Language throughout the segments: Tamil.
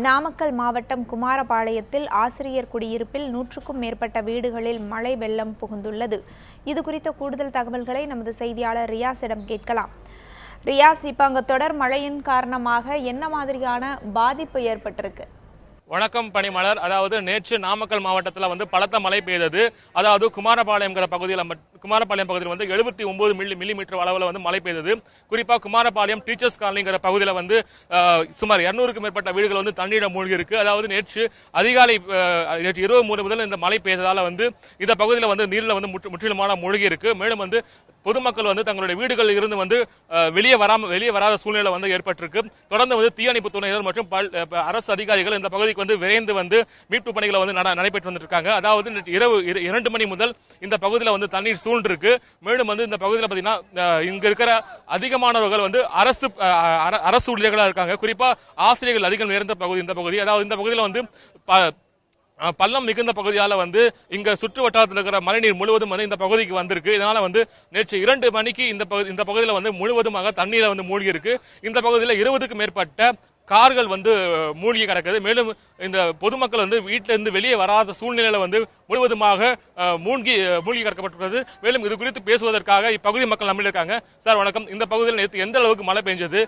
நாமக்கல் மாவட்டம் குமாரபாளையத்தில் ஆசிரியர் குடியிருப்பில் 100க்கும் மேற்பட்ட வீடுகளில் மழை வெள்ளம் புகுந்துள்ளது. இது குறித்த கூடுதல் தகவல்களை நமது செய்தியாளர் ரியாஸிடம் கேட்கலாம். ரியாஸ், இப்ப அங்க தொடர் மழையின் காரணமாக என்ன மாதிரியான பாதிப்பு ஏற்பட்டிருக்கு? வணக்கம் பனிமலர். அதாவது நேற்று நாமக்கல் மாவட்டத்தில் பலத்த மழை பெய்தது. அதாவது குமாரபாளையம் பகுதியில் 79 மில்லிமீட்டர் அளவில் மழை பெய்தது. குறிப்பாக குமாரபாளையம் டீச்சர்ஸ் காலனிங்கிற பகுதியில் சுமார் 200க்கும் மேற்பட்ட வீடுகள் தண்ணீர மூழ்கி இருக்கு. அதாவது நேற்று அதிகாலை நேற்று இரவு முதல் இந்த மழை பெய்ததால இந்த பகுதியில் நீரில் முற்றிலுமான மூழ்கி இருக்கு. மேலும் பொதுமக்கள் தங்களுடைய வீடுகளில் இருந்து வெளியே வராத சூழ்நிலை ஏற்பட்டிருக்கு. தொடர்ந்து தீயணைப்பு துறையினர் மற்றும் அரசு அதிகாரிகள் இந்த பகுதிக்கு விரைந்து மீட்பு பணிகளை நடைபெற்று வந்திருக்காங்க. அதாவது இரவு 2 மணி முதல் இந்த பகுதியில் தண்ணீர் சூழ்ந்திருக்கு. மேலும் இந்த பகுதியில் பாத்தீங்கன்னா இங்க இருக்கிற அதிகமானவர்கள் அரசு ஊழியர்களா இருக்காங்க. குறிப்பா ஆசிரியர்கள் அதிகம் நேர்ந்த பகுதி இந்த பகுதி. அதாவது இந்த பகுதியில் பள்ளம் மிகுந்த பகுதியால இங்க சுற்று வட்டாரத்தில் இருக்கிற மழைநீர் முழுவதும் இந்த பகுதிக்கு வந்திருக்கு. இதனால நேற்று 2 மணிக்கு இந்த பகுதியில் முழுவதுமாக தண்ணீரை மூழ்கி இருக்கு. இந்த பகுதியில் 20க்கும் மேற்பட்ட கார்கள் மூழ்கி கிடக்குது. மேலும் இந்த பொதுமக்கள் வீட்டில இருந்து வெளியே வராத சூழ்நிலையில முழுவதுமாக மூழ்கி கிடக்கப்பட்டுள்ளது. மேலும் இது குறித்து பேசுவதற்காக இப்பகுதி மக்கள் நம்மள இருக்காங்க. சார் வணக்கம். இந்த பகுதியில் நேற்று எந்த அளவுக்கு மழை பெஞ்சது?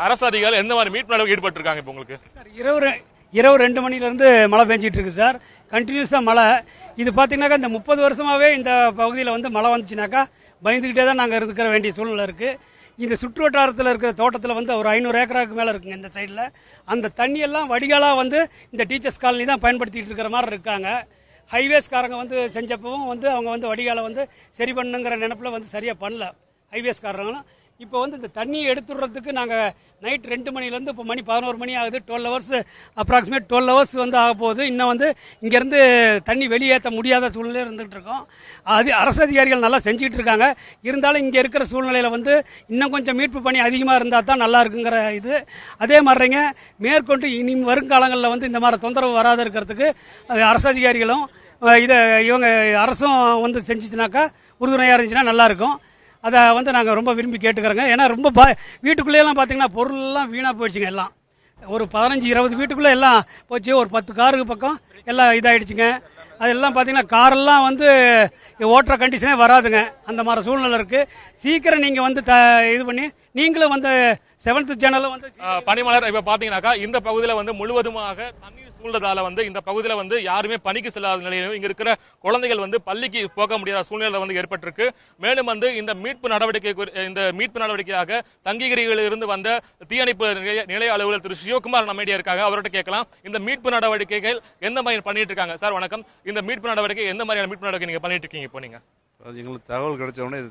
அரசு அதிகாரிகள் எந்த மாதிரி மீட்பு நடவடிக்கை ஈடுபட்டிருக்காங்க? இப்ப உங்களுக்கு இரவு 2 மணிலிருந்து மழை பெஞ்சிட்டு இருக்கு சார். கண்டினியூஸா மழை. இது பாத்தீங்கன்னாக்கா இந்த 30 வருஷமாவே இந்த பகுதியில் மழை வந்துச்சுனாக்கா பயந்துகிட்டே தான் நாங்க இருக்கிற வேண்டிய சூழ்நிலை இருக்கு. இந்த சுற்று வட்டாரத்தில் இருக்கிற தோட்டத்தில் ஒரு 500 ஏக்கராக்கு மேல இருக்குங்க. இந்த சைடில் அந்த தண்ணியெல்லாம் வடிகாலா இந்த டீச்சர்ஸ் காலனி தான் பயன்படுத்திட்டு இருக்கிற மாதிரி இருக்காங்க. ஹைவேஸ்காரங்க செஞ்சப்பவும் அவங்க வடிகாலை சரி பண்ணுங்கிற நினைப்புல சரியா பண்ணல ஹைவேஸ்காரங்களும். இப்போ இந்த தண்ணியை எடுத்துடுறதுக்கு நாங்கள் நைட் 2 மணிலேருந்து இப்போ மணி 11 மணி ஆகுது. 12 ஹவர்ஸ் அப்ராக்சிமேட் 12 ஹவர்ஸ் ஆக போகுது. இன்னும் இங்கேருந்து தண்ணி வெளியேற்ற முடியாத சூழ்நிலையில் இருந்துகிட்டு இருக்கோம். அது அரசு அதிகாரிகள் நல்லா செஞ்சுட்டு இருக்காங்க. இருந்தாலும் இங்கே இருக்கிற சூழ்நிலையில் இன்னும் கொஞ்சம் மீட்பு பணி அதிகமாக இருந்தால் தான் நல்லா இருக்குங்கிற இது. அதே மாதிரிங்க மேற்கொண்டு இனி வருங்காலங்களில் இந்த மாதிரி தொந்தரவு வராத இருக்கிறதுக்கு அரசு அதிகாரிகளும் இதை இவங்க அரசும் செஞ்சுச்சுனாக்கா உறுதுணையாக இருந்துச்சுன்னா நல்லாயிருக்கும். அதை நாங்கள் ரொம்ப விரும்பி கேட்டுக்கிறோங்க. ஏன்னா ரொம்ப வீட்டுக்குள்ளேயெல்லாம் பார்த்தீங்கன்னா பொருள்லாம் வீணாக போயிடுச்சுங்க. எல்லாம் ஒரு 15-20 வீட்டுக்குள்ளே எல்லாம் போச்சு. ஒரு 10 காருக்கு பக்கம் எல்லாம் இதாகிடுச்சுங்க. அதெல்லாம் பார்த்தீங்கன்னா காரெல்லாம் ஓட்டுற கண்டிஷனே வராதுங்க. அந்த மாதிரி சூழ்நிலை இருக்குது. சீக்கிரம் நீங்கள் இது பண்ணி நீங்களும் 7th சேனலும் பனிமலர். இப்போ பார்த்தீங்கன்னாக்கா இந்த பகுதியில் முழுவதுமாக தண்ணீர் சூழ்ந்ததால இந்த பகுதியில் யாருமே பணிக்கு செல்லாத நிலையிலும் இங்க இருக்கிற குழந்தைகள் பள்ளிக்கு போக முடியாத சூழ்நிலை ஏற்பட்டிருக்கு. மேலும் இந்த மீட்பு நடவடிக்கையாக சங்ககிரியில் இருந்து வந்த தீயணைப்பு நிலைய அலுவலர் திரு சிவகுமார் நம்மிடையே இருக்காங்க. அவர்கிட்ட கேட்கலாம், இந்த மீட்பு நடவடிக்கைகள் எந்த மாதிரி பண்ணிட்டு இருக்காங்க? சார் வணக்கம். இந்த மீட்பு நடவடிக்கை எந்த மாதிரியான மீட்பு நடவடிக்கை நீங்க பண்ணிட்டு இருக்கீங்க? இப்போ நீங்க எங்களுக்கு தகவல் கிடைச்ச உடனே இது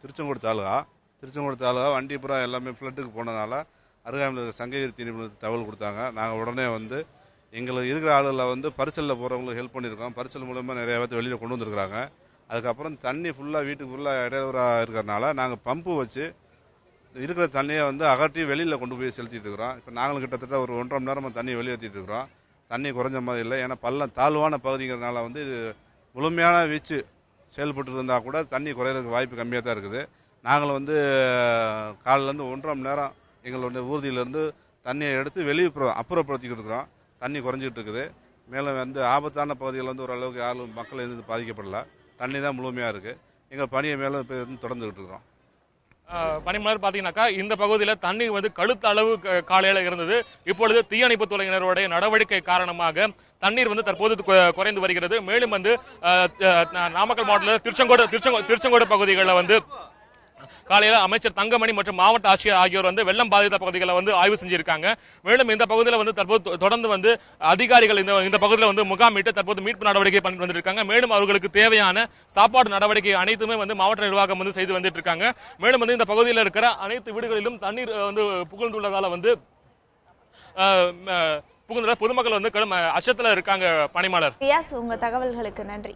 திருச்செங்கோடு தாலுகா வண்டிபுரம் எல்லாமே ஃப்ளட்டுக்கு போனதுனால அருகாமையில் சங்ககிரி தீயணைப்பு தகவல் கொடுத்தாங்க. நாங்கள் உடனே எங்களுக்கு இருக்கிற ஆளுகளில் பரிசலில் போகிறவங்களுக்கு ஹெல்ப் பண்ணியிருக்கோம். பரிசல் மூலமாக நிறைய பேர்த்து வெளியில் கொண்டு வந்திருக்கிறாங்க. அதுக்கப்புறம் தண்ணி ஃபுல்லாக வீட்டுக்கு ஃபுல்லாக இடையூறாக இருக்கிறனால நாங்கள் பம்பு வச்சு இருக்கிற தண்ணியை அகற்றி வெளியில் கொண்டு போய் செலுத்திட்டு இருக்கிறோம். இப்போ நாங்களும் கிட்டத்தட்ட ஒரு 1.5 மணி நேரமாக தண்ணி வெளியேற்றிட்டு இருக்கிறோம். தண்ணி குறைஞ்ச மாதிரி இல்லை. ஏன்னா பள்ளம் தாழ்வான பகுதிங்கிறதுனால இது முழுமையான வீச்சு செயல்பட்டு இருந்தால் கூட தண்ணி குறையிறதுக்கு வாய்ப்பு கம்மியாக தான் இருக்குது. நாங்களும் காலிலேருந்து 1.5 மணி நேரம் எங்களுடைய ஊர்தியிலேருந்து தண்ணியை எடுத்து வெளியே அப்புறப்படுத்திக்கிட்டு இருக்கிறோம். தண்ணி குறைஞ்சிட்டு இருக்குது. மேலும் ஆபத்தான பகுதிகளில் ஓரளவுக்கு யாரும் மக்கள் எதுவும் பாதிக்கப்படல. தண்ணி தான் முழுமையாக இருக்குது. எங்கள் பணியை மேலும் தொடர்ந்துகிட்டு இருக்கிறோம். பனிமலர் பார்த்தீங்கன்னாக்கா இந்த பகுதியில் தண்ணீர் கழுத்த அளவு காலையில் இருந்தது. இப்பொழுது தீயணைப்பு துறையினருடைய நடவடிக்கை காரணமாக தண்ணீர் தற்போது குறைந்து வருகிறது. மேலும் நாமக்கல் மாவட்டத்தில் திருச்செங்கோடு பகுதிகளில் காலையில் அமைச்சர் தங்கமணி மற்றும் மாவட்ட ஆட்சியர் ஆகியோர் வெள்ளம் பாதித்த பகுதிகளை ஆய்வு செஞ்சிருக்காங்க. மேலும் இந்த பகுதியில் தற்போது தொடர்ந்து அதிகாரிகள் இந்த பகுதியில் முகாமிட்டு தற்போது மீட்பு நடவடிக்கை பண்ணிட்டு வந்திருக்காங்க. மேலும் அவர்களுக்கு தேவையான சாப்பாடு நடவடிக்கை அனைத்துமே மாவட்ட நிர்வாகம் செய்து வந்துட்டு இருக்காங்க. மேலும் இந்த பகுதியில் இருக்கிற அனைத்து வீடுகளிலும் தண்ணீர் புகழ்ந்துள்ளதால பொதுமக்கள் கடும் அச்சத்துல இருக்காங்க. பனிமலர். உங்க தகவல்களுக்கு நன்றி.